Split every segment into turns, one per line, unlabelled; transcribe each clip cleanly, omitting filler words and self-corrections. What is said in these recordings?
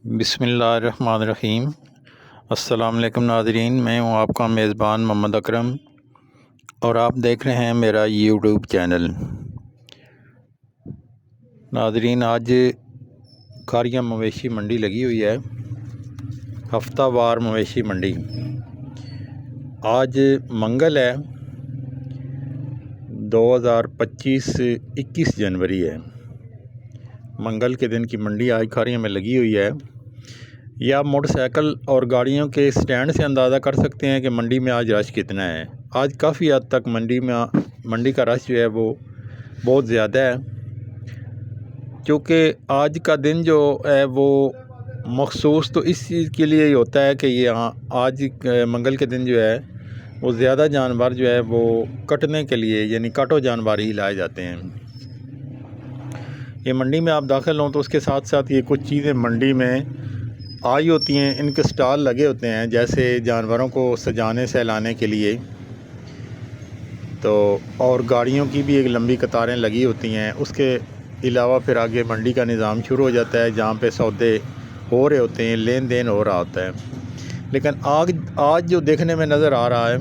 बिस्मिल्लाहिर्रहमानिर्रहीम। अस्सलाम वालेकुम नाज़रीन, मैं हूं आपका मेज़बान मोहम्मद अकरम और आप देख रहे हैं मेरा यूट्यूब चैनल। नाज़रीन, आज कारिया मवेशी मंडी लगी हुई है, हफ्तावार मवेशी मंडी। आज मंगल है, 2025-21 जनवरी है। मंगल के दिन की मंडी आज खारिया में लगी हुई है। या आप मोटरसाइकिल और गाड़ियों के स्टैंड से अंदाज़ा कर सकते हैं कि मंडी में आज रश कितना है। आज काफ़ी हद तक मंडी का रश जो है वो बहुत ज़्यादा है, क्योंकि आज का दिन जो है वो मखसूस तो इस चीज़ के लिए ही होता है कि ये आज मंगल के दिन जो है वो ज़्यादा जानवर जो है वो कटने के लिए, यानी काटो जानवर ही लाए जाते हैं। ये मंडी में आप दाखिल हों तो उसके साथ साथ ये कुछ चीज़ें मंडी में आई होती हैं, इनके स्टॉल लगे होते हैं, जैसे जानवरों को सजाने सहलाने के लिए। तो और गाड़ियों की भी एक लंबी कतारें लगी होती हैं। उसके अलावा फिर आगे मंडी का निज़ाम शुरू हो जाता है, जहाँ पे सौदे हो रहे होते हैं, लेन देन हो रहा होता है। लेकिन आज जो देखने में नज़र आ रहा है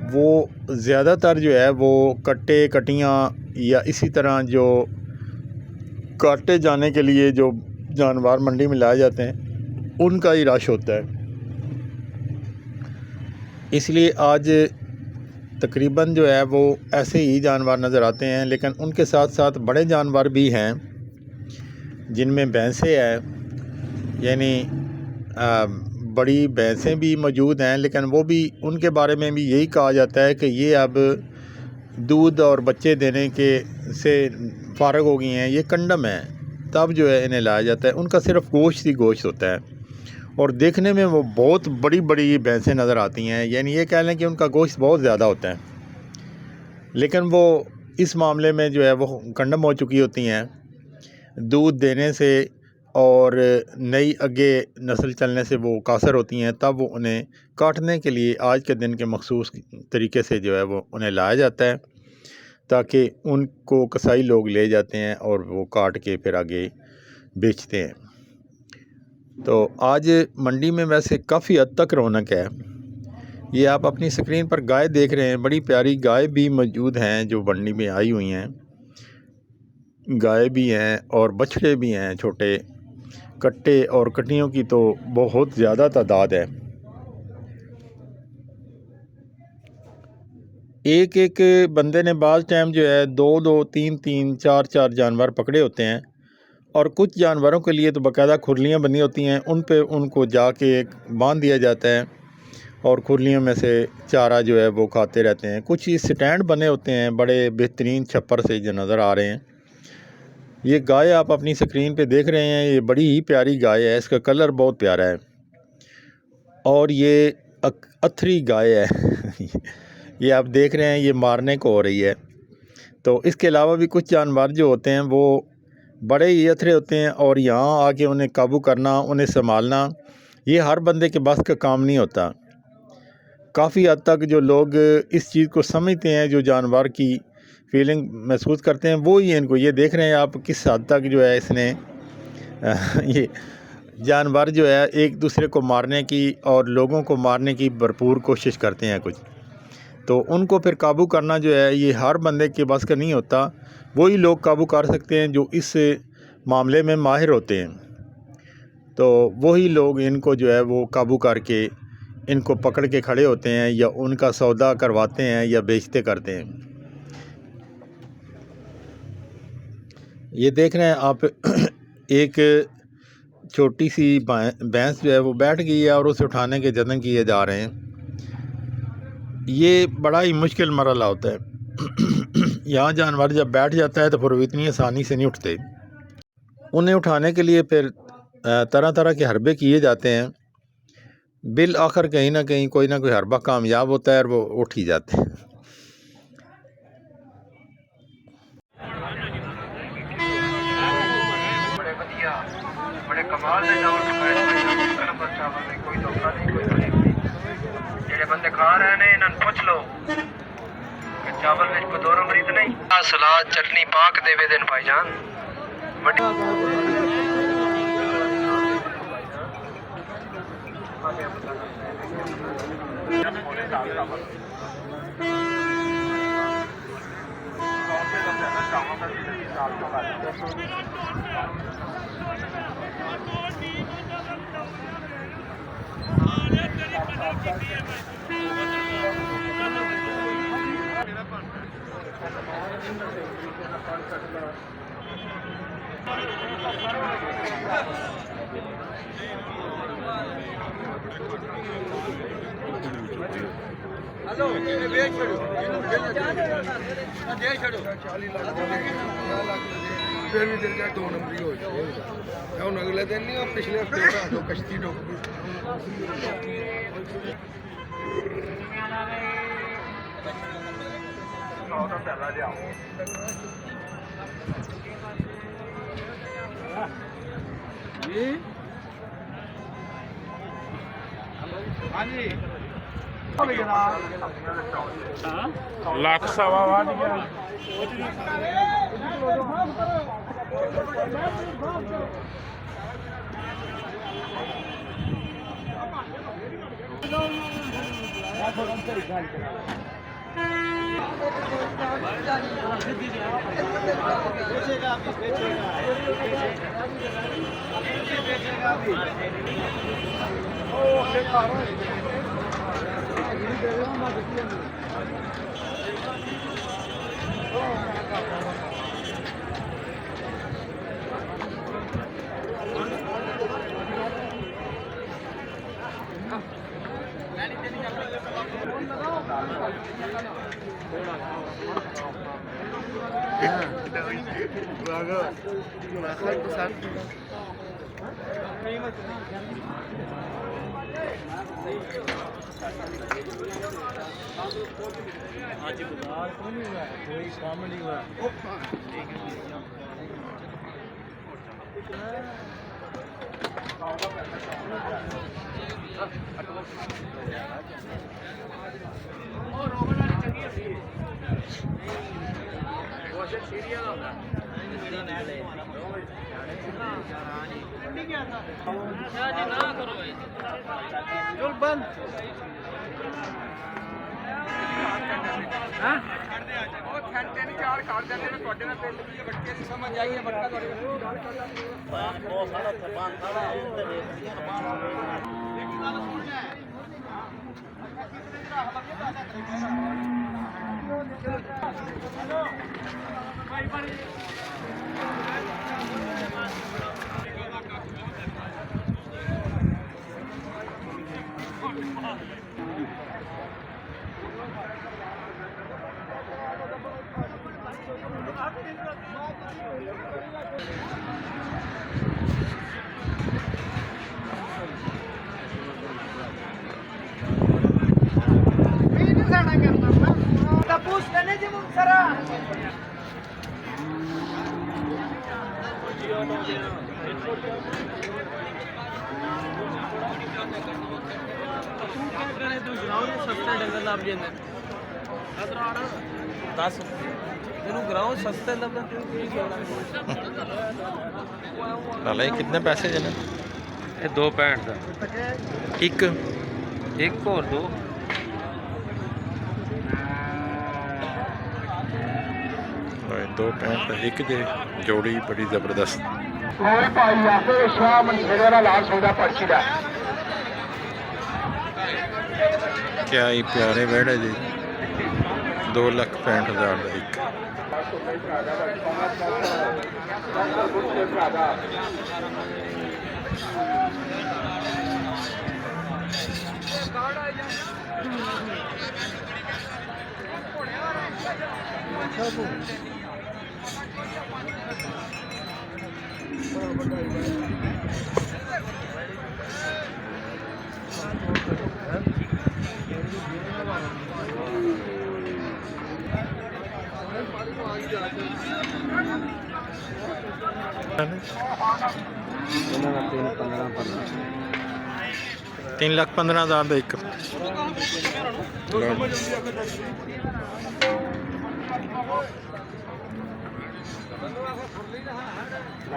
वो ज़्यादातर जो है वो कट्टे कटियाँ या इसी तरह जो काटे जाने के लिए जो जानवर मंडी में लाए जाते हैं उनका ही रश होता है। इसलिए आज तकरीबन जो है वो ऐसे ही जानवर नज़र आते हैं, लेकिन उनके साथ साथ बड़े जानवर भी हैं जिनमें भैंसें हैं, यानी बड़ी भैंसें भी मौजूद हैं। लेकिन वो भी, उनके बारे में भी यही कहा जाता है कि ये अब दूध और बच्चे देने के से फारग हो गई हैं, ये कंडम है, तब जो है इन्हें लाया जाता है। उनका सिर्फ गोश्त ही गोश्त होता है और देखने में वो बहुत बड़ी बड़ी भैंसें नज़र आती हैं, यानी ये कह लें कि उनका गोश्त बहुत ज़्यादा होता है। लेकिन वो इस मामले में जो है वो कंडम हो चुकी होती हैं दूध देने से, और नई आगे नस्ल चलने से वो कासर होती हैं। तब वो उन्हें काटने के लिए आज के दिन के मखसूस तरीके से जो है वो उन्हें लाया जाता है, ताकि उनको कसाई लोग ले जाते हैं और वो काट के फिर आगे बेचते हैं। तो आज मंडी में वैसे काफ़ी हद तक रौनक है। ये आप अपनी स्क्रीन पर गाय देख रहे हैं, बड़ी प्यारी गाय भी मौजूद हैं जो मंडी में आई हुई हैं। गाय भी हैं और बछड़े भी हैं, छोटे कट्टे और कटियों की तो बहुत ज़्यादा तादाद है। एक एक बंदे ने बाज़ टाइम जो है 2-2, 3-3, 4-4 जानवर पकड़े होते हैं, और कुछ जानवरों के लिए तो बाकायदा खुरलियाँ बनी होती हैं, उन पे उनको जाके बांध दिया जाता है और खुरलियों में से चारा जो है वो खाते रहते हैं। कुछ ही स्टैंड बने होते हैं बड़े बेहतरीन छप्पर से जो नज़र आ रहे हैं। ये गाय आप अपनी स्क्रीन पे देख रहे हैं, ये बड़ी ही प्यारी गाय है, इसका कलर बहुत प्यारा है और ये अथरी गाय है। ये आप देख रहे हैं, ये मारने को हो रही है। तो इसके अलावा भी कुछ जानवर जो होते हैं वो बड़े ही अथरे होते हैं, और यहाँ आके उन्हें काबू करना, उन्हें संभालना, ये हर बंदे के बस का काम नहीं होता। काफ़ी हद तक जो लोग इस चीज़ को समझते हैं, जो जानवर की फीलिंग महसूस करते हैं, वो ही इनको, ये देख रहे हैं आप किस हद तक जो है इसने ये जानवर जो है एक दूसरे को मारने की और लोगों को मारने की भरपूर कोशिश करते हैं कुछ। तो उनको फिर काबू करना जो है ये हर बंदे के बस का नहीं होता। वही लोग काबू कर सकते हैं जो इस मामले में माहिर होते हैं। तो वही लोग इनको जो है वो काबू करके इनको पकड़ के खड़े होते हैं, या उनका सौदा करवाते हैं या बेचते करते हैं। ये देख रहे हैं आप एक छोटी सी भैंस जो है वो बैठ गई है और उसे उठाने के जतन किए जा रहे हैं। ये बड़ा ही मुश्किल मरहला होता है। यहाँ जानवर जब बैठ जाता है तो फिर वो इतनी आसानी से नहीं उठते। उन्हें उठाने के लिए फिर तरह तरह के हरबे किए जाते हैं। बिल आखिर कहीं ना कहीं कोई ना कोई हरबा कामयाब होता है और वो उठ ही जाते हैं।
बड़े कमाल के चावल कोई धोखा नहीं, कोई तकलीफ नहीं। जेडे बंदे खा रहे हैं इन्होंने पूछ लो कि चावल में बदौर मरीद नहीं, सलाद चटनी पाक देवे दिन भाईजान। हेलो बेच छोड़ो दे छोड़ो
40 ਲੱਖ ਦੇ 50 ਲੱਖ ਦੇ ਫਿਰ ਵੀ ਦਿਲ ਜਾ 2 ਨੰਬਰੀ ਹੋ ਜਾਏ ਹੁਣ ਅਗਲੇ ਦਿਨ ਨਹੀਂ ਉਹ ਪਿਛਲੇ ਹਫਤੇ ਦਾ ਤੋਂ ਕਸ਼ਤੀ ਡੁੱਬ ਗਈ
तो पहला जाओ जी हाँ जी
ਲੱਖ ਸਵਾ ਵੱਧ ਗਿਆ ਅੱਜ ਬਾਜ਼ਾਰ ਕੋਈ ਨਹੀਂ ਹੋਇਆ ਕੋਈ ਕੰਮ ਨਹੀਂ ਹੋਇਆ
सस्ते डंगर लभ जाते 10 तेन ग्राउंड सस्ते
नाले कितने पैसे देने
ये 2.65 का
एक
एक और दो
दो पैंट एक जे जोड़ी बड़ी जबरदस्त
कोई भाई आके शाह मनसेरे वाला लाल सौदा पर्ची दा
क्या ही प्यारे वेड़े जी 2,65,000 का एक तीन लाख 15,000 का एक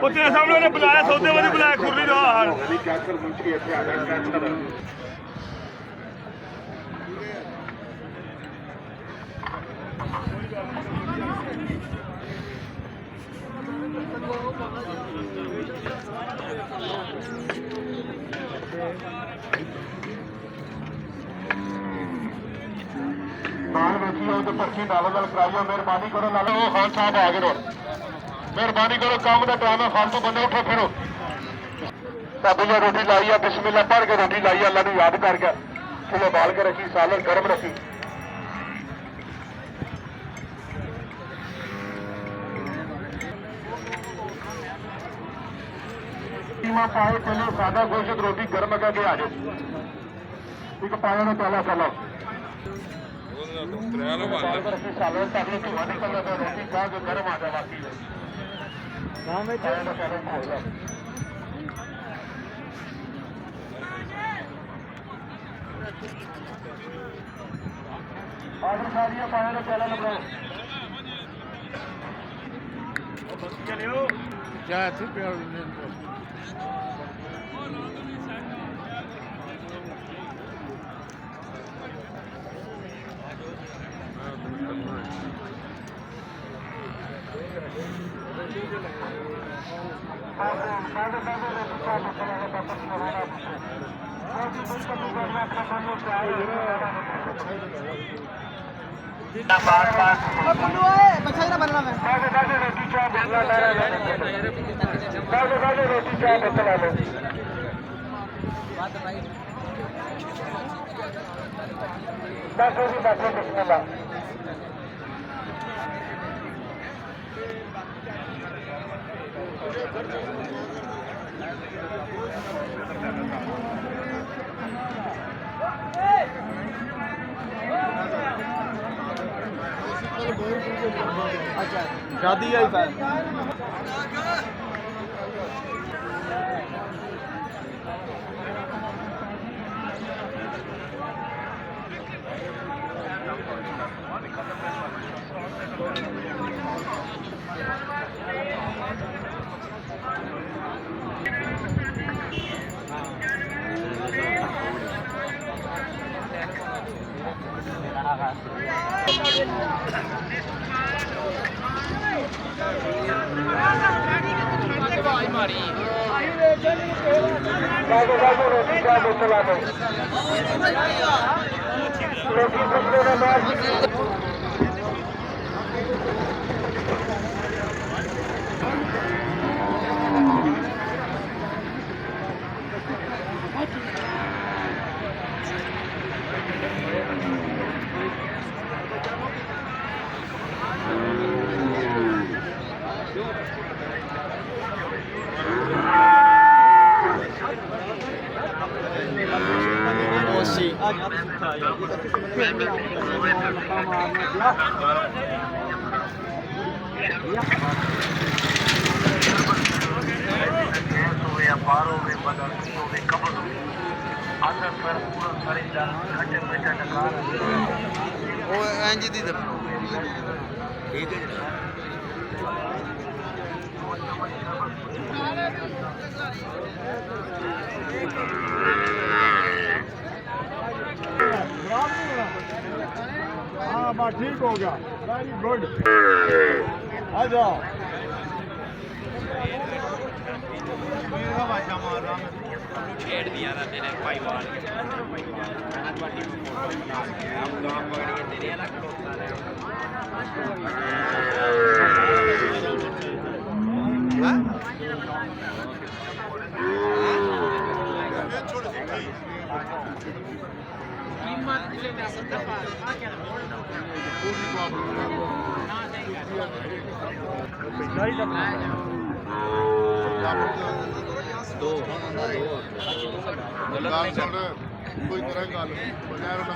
तेरे सामने उन्हें बुलाया सौदे वाले बुलाया खुरली दो हाल
ਨਾਲ ਵੇਖੀ ਹੋਏ ਤੇ ਪਰਚੀ ਨਾਲ ਕਰਾਈਓ ਮਿਹਰਬਾਨੀ ਕਰੋ ਨਾਲ ਉਹ ਖਾਨ ਸਾਹਿਬ ਆ ਗਏ ਰੋ ਮਿਹਰਬਾਨੀ ਕਰੋ ਕੰਮ ਦਾ ਟਾਈਮ ਹੈ ਫालतू ਬੰਦੇ ਉੱਠੋ ਫਿਰੋ ਸਾਬੀਆਂ ਰੋਟੀ ਲਾਈ ਆ ਬਿਸਮਿਲ੍ਲਾ ਪੜ੍ਹ ਕੇ ਰੋਟੀ ਲਾਈ ਆ ਅੱਲਾ ਨੂੰ ਯਾਦ ਕਰਕੇ ਚੁੱਲ੍ਹੇ ਬਾਲ ਕੇ ਰੱਖੀ ਸਾਲਨ ਗਰਮ ਰੱਖੀ ਕੀਮਾ ਪਾਏ ਚਲੋ ਸਾਦਾ ਗੋਸ਼ਤ ਰੋਟੀ ਗਰਮ ਅੱਗਾ ਕੇ ਆ ਜਾਓ ਇੱਕ ਪਾਇਆ ਨੂੰ ਚਾਲਾ ਚਲੋ ਸਾਲਨ ਸਾਡੀ ਧੂਆ ਨਿਕਲਦਾ ਤਾਂ ਰੋਟੀ ਖਾ ਕੇ ਗਰਮ ਆ ਜਾ ਬਾਕੀ ਨਾਮ ਵਿੱਚ ਆਦਰ ਸਾਰੀਆਂ ਪਾਇਆ ਨੂੰ ਚਾਲਾ ਲਗਾਓ
ਚਲਿਓ
ਜਾ ਇੱਥੇ ਪਿਆ
रोटी चाय बतला लो बस रोटी बैठो बिस्मिल्लाह
शादी आई सर
रोटी चाय बतला लो रोटी बचने के बाद
पार हो गए बदल हो गए कब्र हो गई अंदर पर पूरा सारे जान घंटे बेटा टकार
ਉਹ ਇੰਜ ਦੀ ਠੀਕ ਹੈ
हाँ बस ठीक हो गया वेरी गुड आ जाओ
छेड़ दिया था तेरे भाईवाल के हम गाँव पकड़ के तेरे अलग खड़ोता
ਗੱਲ ਸੁਣ ਕੋਈ ਕਰੇ ਗੱਲ ਬਗੈਰ ਨਾ